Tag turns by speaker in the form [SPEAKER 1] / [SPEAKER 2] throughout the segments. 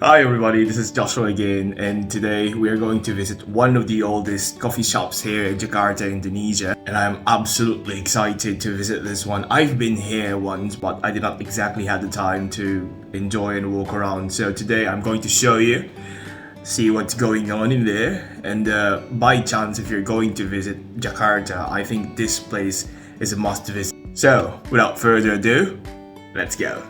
[SPEAKER 1] Hi everybody, this is Joshua again, and today we are going to visit one of the oldest coffee shops here in Jakarta, Indonesia, and I'm absolutely excited to visit this one. I've been here once, but I did not exactly have the time to enjoy and walk around. So today I'm going to show you, see what's going on in there, and by chance, if you're going to visit Jakarta, I think this place is a must visit. So without further ado, let's go.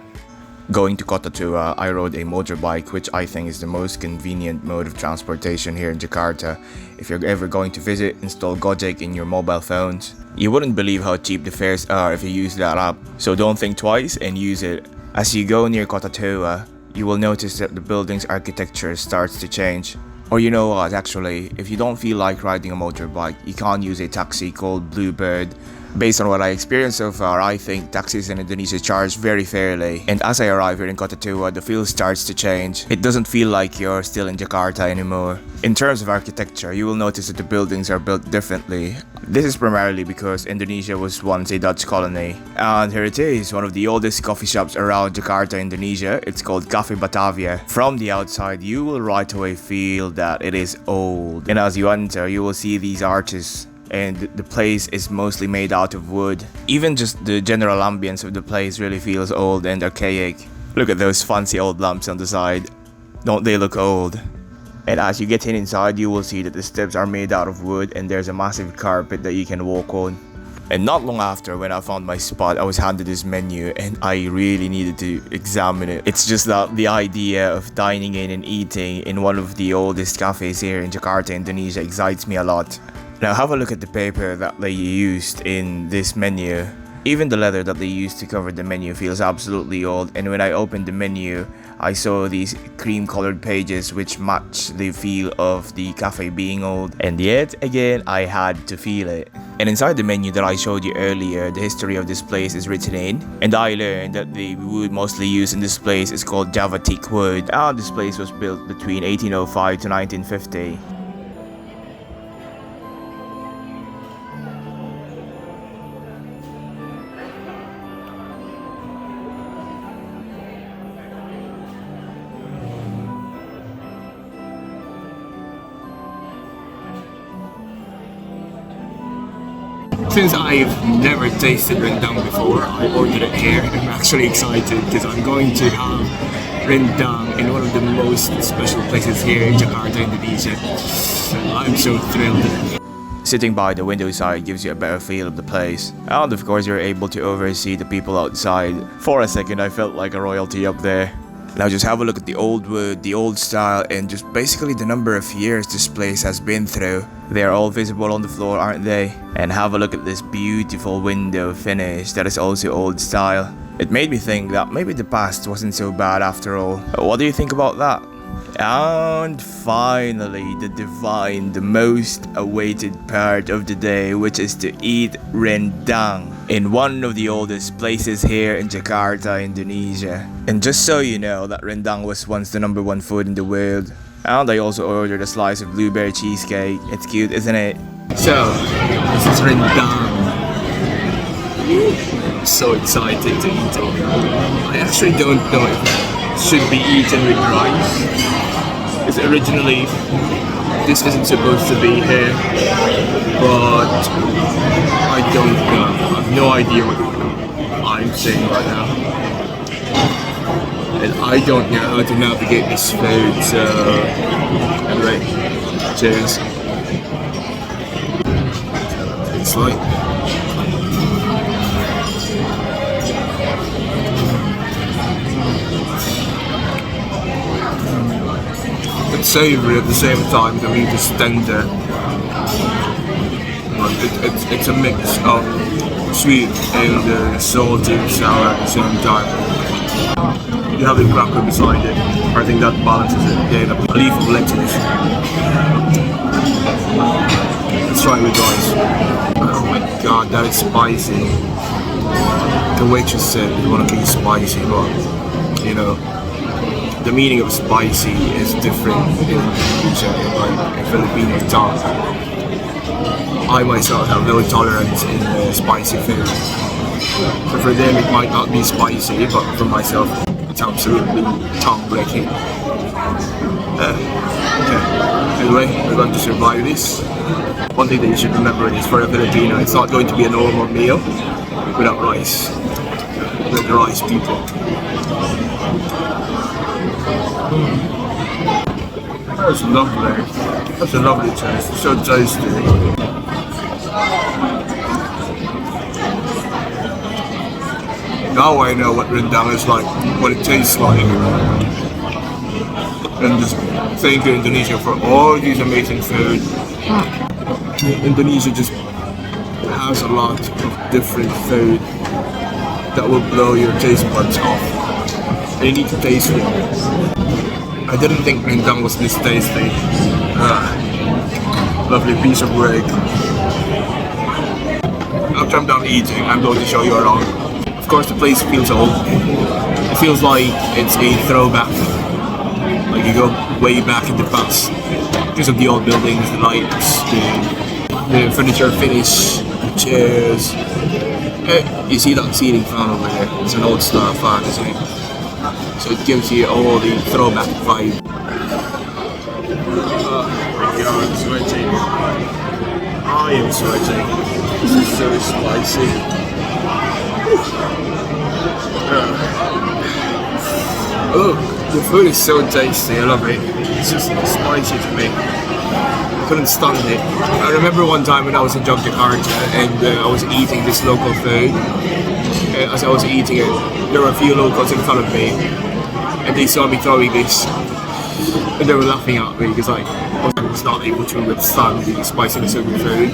[SPEAKER 1] Going to Kota, I rode a motorbike, which I think is the most convenient mode of transportation here in Jakarta. If you're ever going to visit, install Gojek in your mobile phones. You wouldn't believe how cheap the fares are if you use that app, so don't think twice and use it. As you go near Kota, you will notice that the building's architecture starts to change. Or you know what, actually, if you don't feel like riding a motorbike, you can use a taxi called Bluebird. Based on what I experienced so far, I think taxis in Indonesia charge very fairly. And as I arrive here in Kota, the feel starts to change. It doesn't feel like you're still in Jakarta anymore. In terms of architecture, you will notice that the buildings are built differently. This is primarily because Indonesia was once a Dutch colony. And here it is, one of the oldest coffee shops around Jakarta, Indonesia. It's called Cafe Batavia. From the outside, you will right away feel that it is old. And as you enter, you will see these arches. And the place is mostly made out of wood. Even just the general ambience of the place really feels old and archaic. Look at those fancy old lamps on the side. Don't they look old? And as you get inside, you will see that the steps are made out of wood and there's a massive carpet that you can walk on. And not long after, when I found my spot, I was handed this menu and I really needed to examine it. It's just that the idea of dining in and eating in one of the oldest cafes here in Jakarta, Indonesia excites me a lot. Now have a look at the paper that they used in this menu. Even the leather that they used to cover the menu feels absolutely old, and when I opened the menu, I saw these cream colored pages which match the feel of the cafe being old, and yet again I had to feel it. And inside the menu that I showed you earlier, the history of this place is written in, and I learned that the wood mostly used in this place is called Java teak wood, and this place was built between 1805 to 1950. Since I've never tasted rendang before, I ordered it here. I'm actually excited because I'm going to have rendang in one of the most special places here in Jakarta, Indonesia. I'm so thrilled. Sitting by the window side gives you a better feel of the place. And of course, you're able to oversee the people outside. For a second, I felt like a royalty up there. Now just have a look at the old wood, the old style, and just basically the number of years this place has been through. They're all visible on the floor, aren't they? And have a look at this beautiful window finish that is also old style. It made me think that maybe the past wasn't so bad after all. What do you think about that? And finally, the most awaited part of the day, which is to eat rendang in one of the oldest places here in Jakarta, Indonesia. And just so you know, that rendang was once the #1 food in the world. And I also ordered a slice of blueberry cheesecake. It's cute, isn't it? So, this is rendang. I'm so excited to eat it. I actually don't know if it should be eaten with rice. Because originally, this isn't supposed to be here. But I don't know. I have no idea what I'm saying right now. And I don't know how to navigate this food, so anyway, cheers. It's like it's savoury at the same time. The meat is tender. It's a mix of sweet and salty and sour at the same time. You have a cracker beside it. I think that balances it. Then a leaf of lettuce. Let's try it with rice. Oh my god, that is spicy. The waitress said we want to be spicy, but you know, the meaning of spicy is different in Indonesia and like in Filipino tongue. I myself have no tolerance in spicy food. So for them it might not be spicy, but for myself It's absolutely tongue-breaking. Okay. Anyway, we're going to survive this. One thing that you should remember is for a Filipino, it's not going to be a normal meal without rice. With the rice people. That's lovely. That's a lovely taste. It's so tasty. Now I know what rendang is like, what it tastes like. And just thank you Indonesia for all these amazing food. Indonesia just has a lot of different food that will blow your taste buds off. And you need to taste it. I didn't think rendang was this tasty. Lovely piece of bread. After I'm done eating, I'm going to show you around. Of course, the place feels old. It feels like it's a throwback. Like you go way back in the past. Because of the old buildings, the lights, the furniture finish, the chairs. You see that ceiling fan over there? It's an old style fan, isn't it? So it gives you all the throwback vibe. I'm sweating. I am sweating. This is so spicy. Oh, the food is so tasty. I love it. It's just spicy to me. I couldn't stand it. I remember one time when I was in Jakarta and I was eating this local food. As I was eating it, there were a few locals in front of me, and they saw me throwing this, and they were laughing at me because I was not able to withstand the spiciness of the food.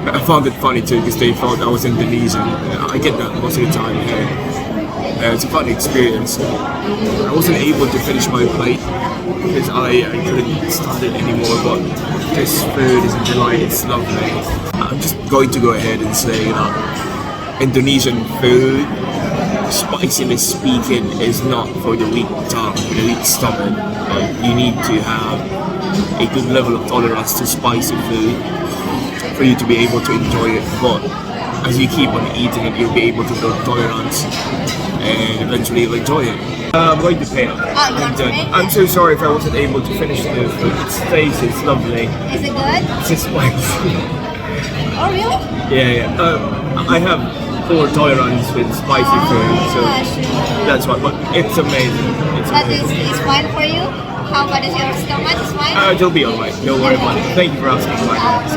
[SPEAKER 1] I found it funny too because they thought I was Indonesian. I get that most of the time here. It's a fun experience. I wasn't able to finish my plate because I couldn't stand it anymore, but this food is a delight, it's lovely. I'm just going to go ahead and say that Indonesian food, spiciness speaking, is not for the weak tongue, for the weak stomach. You need to have a good level of tolerance to spicy food for you to be able to enjoy it. But as you keep on eating it, you'll be able to build tolerance and eventually you'll enjoy it. I'm going to pay. I'm so sorry if I wasn't able to finish the food. It's tasty, it's lovely.
[SPEAKER 2] Is it good?
[SPEAKER 1] It's just spicy.
[SPEAKER 2] Oh really?
[SPEAKER 1] Yeah. I have poor tolerance with spicy food, so that's why. But it's amazing.
[SPEAKER 2] But it's fine for you? How about your stomach? It's fine?
[SPEAKER 1] It'll be alright. Don't worry about it. Thank you for asking.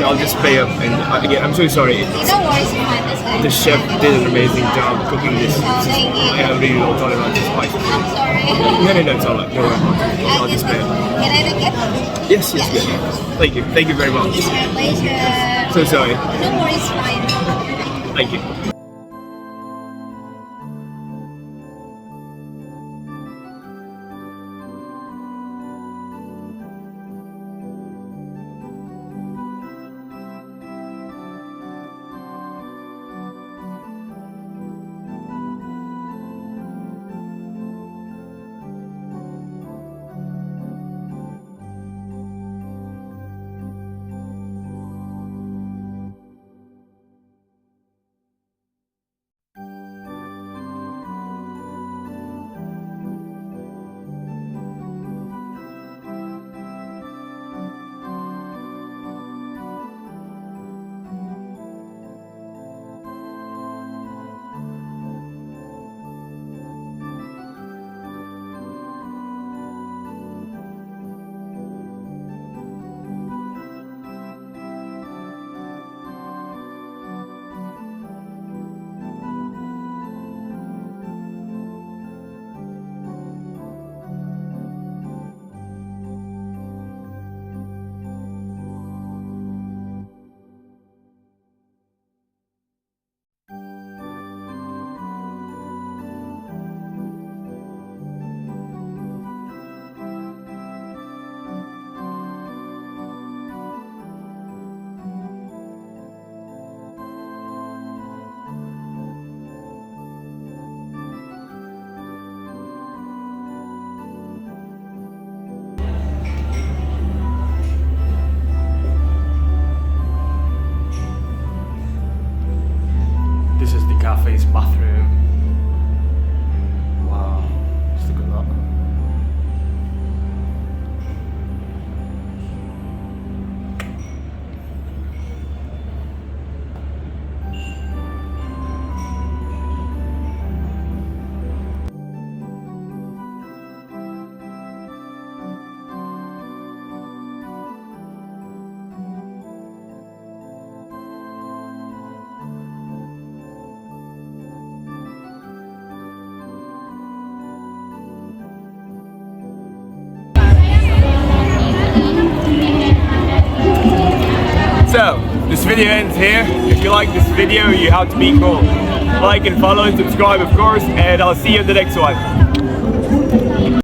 [SPEAKER 1] So I'll just pay up. And again, I'm so sorry.
[SPEAKER 2] Don't worry, it's fine. That's good.
[SPEAKER 1] The chef did an amazing job cooking this.
[SPEAKER 2] Thank you.
[SPEAKER 1] I have really low tolerance to spicy food.
[SPEAKER 2] I'm sorry.
[SPEAKER 1] No, it's alright. Don't worry about it. I'll just pay up.
[SPEAKER 2] Can I look it?
[SPEAKER 1] Yes. Thank you. Thank you very much.
[SPEAKER 2] It's my pleasure.
[SPEAKER 1] So sorry.
[SPEAKER 2] No worries, it's fine.
[SPEAKER 1] Thank you. video ends here. If you like this video, you have to be cool. Like and follow and subscribe, of course, and I'll see you in the next one.